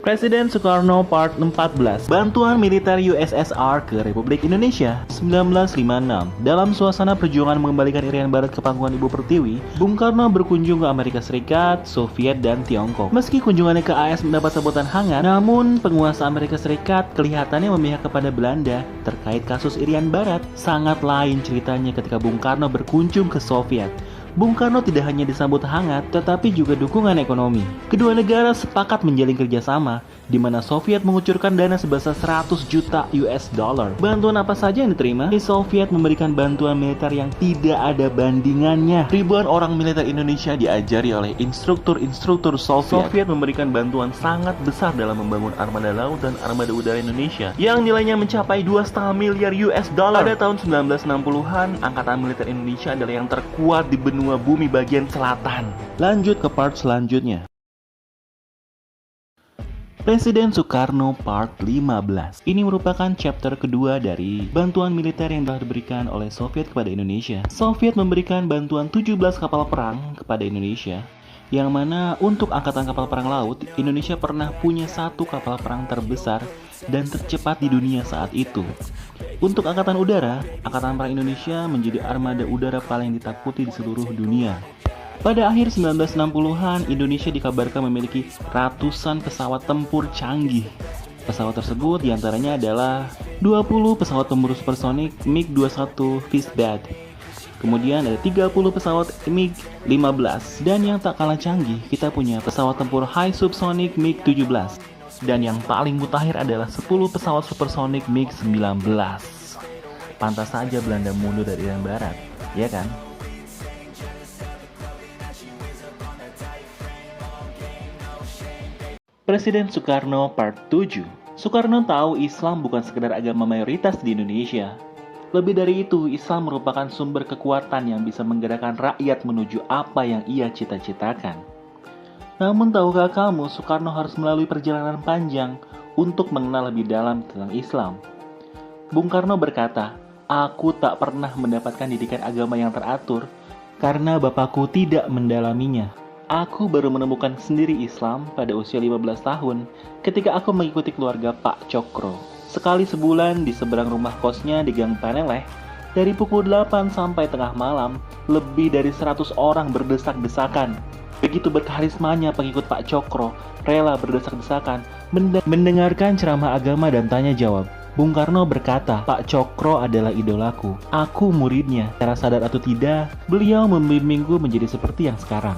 Presiden Soekarno Part 14, Bantuan Militer USSR ke Republik Indonesia 1956. Dalam suasana perjuangan mengembalikan Irian Barat ke pangkuan Ibu Pertiwi, Bung Karno berkunjung ke Amerika Serikat, Soviet, dan Tiongkok. Meski kunjungannya ke AS mendapat sambutan hangat, namun penguasa Amerika Serikat kelihatannya memihak kepada Belanda terkait kasus Irian Barat. Sangat lain ceritanya ketika Bung Karno berkunjung ke Soviet. Bung Karno tidak hanya disambut hangat, tetapi juga dukungan ekonomi. Kedua negara sepakat menjalin kerjasama, di mana Soviet mengucurkan dana sebesar 100 juta US dollar. Bantuan apa saja yang diterima? Soviet memberikan bantuan militer yang tidak ada bandingannya. Ribuan orang militer Indonesia diajari oleh instruktur-instruktur Soviet. Soviet memberikan bantuan sangat besar dalam membangun armada laut dan armada udara Indonesia, yang nilainya mencapai 2,5 miliar US dollar. Pada tahun 1960-an, Angkatan Militer Indonesia adalah yang terkuat di benua bumi bagian selatan. Lanjut ke part selanjutnya. Presiden Soekarno Part 15. Ini merupakan chapter kedua dari bantuan militer yang telah diberikan oleh Soviet kepada Indonesia. Soviet memberikan bantuan 17 kapal perang kepada Indonesia, yang mana untuk angkatan kapal perang laut, Indonesia pernah punya satu kapal perang terbesar dan tercepat di dunia saat itu. Untuk angkatan udara, angkatan perang Indonesia menjadi armada udara paling ditakuti di seluruh dunia. Pada akhir 1960-an, Indonesia dikabarkan memiliki ratusan pesawat tempur canggih. Pesawat tersebut diantaranya adalah 20 pesawat tempur supersonik MiG-21 Fishbat. Kemudian ada 30 pesawat MiG-15. Dan yang tak kalah canggih, kita punya pesawat tempur high subsonic MiG-17. Dan yang paling mutakhir adalah 10 pesawat supersonik MiG-19. Pantas saja Belanda mundur dari Irian Barat, ya kan? Presiden Soekarno Part 7. Soekarno tahu Islam bukan sekedar agama mayoritas di Indonesia. Lebih dari itu, Islam merupakan sumber kekuatan yang bisa menggerakkan rakyat menuju apa yang ia cita-citakan. Namun tahukah kamu, Soekarno harus melalui perjalanan panjang untuk mengenal lebih dalam tentang Islam. Bung Karno berkata, "Aku tak pernah mendapatkan didikan agama yang teratur karena bapakku tidak mendalaminya. Aku baru menemukan sendiri Islam pada usia 15 tahun ketika aku mengikuti keluarga Pak Cokro. Sekali sebulan di seberang rumah kosnya di Gang Paneleh, dari pukul 8 sampai tengah malam, lebih dari 100 orang berdesak-desakan. Begitu berkarismanya pengikut Pak Cokro, rela berdesak-desakan mendengarkan ceramah agama dan tanya jawab. Bung Karno berkata, Pak Cokro adalah idolaku. Aku muridnya. Secara sadar atau tidak, beliau membimbingku menjadi seperti yang sekarang.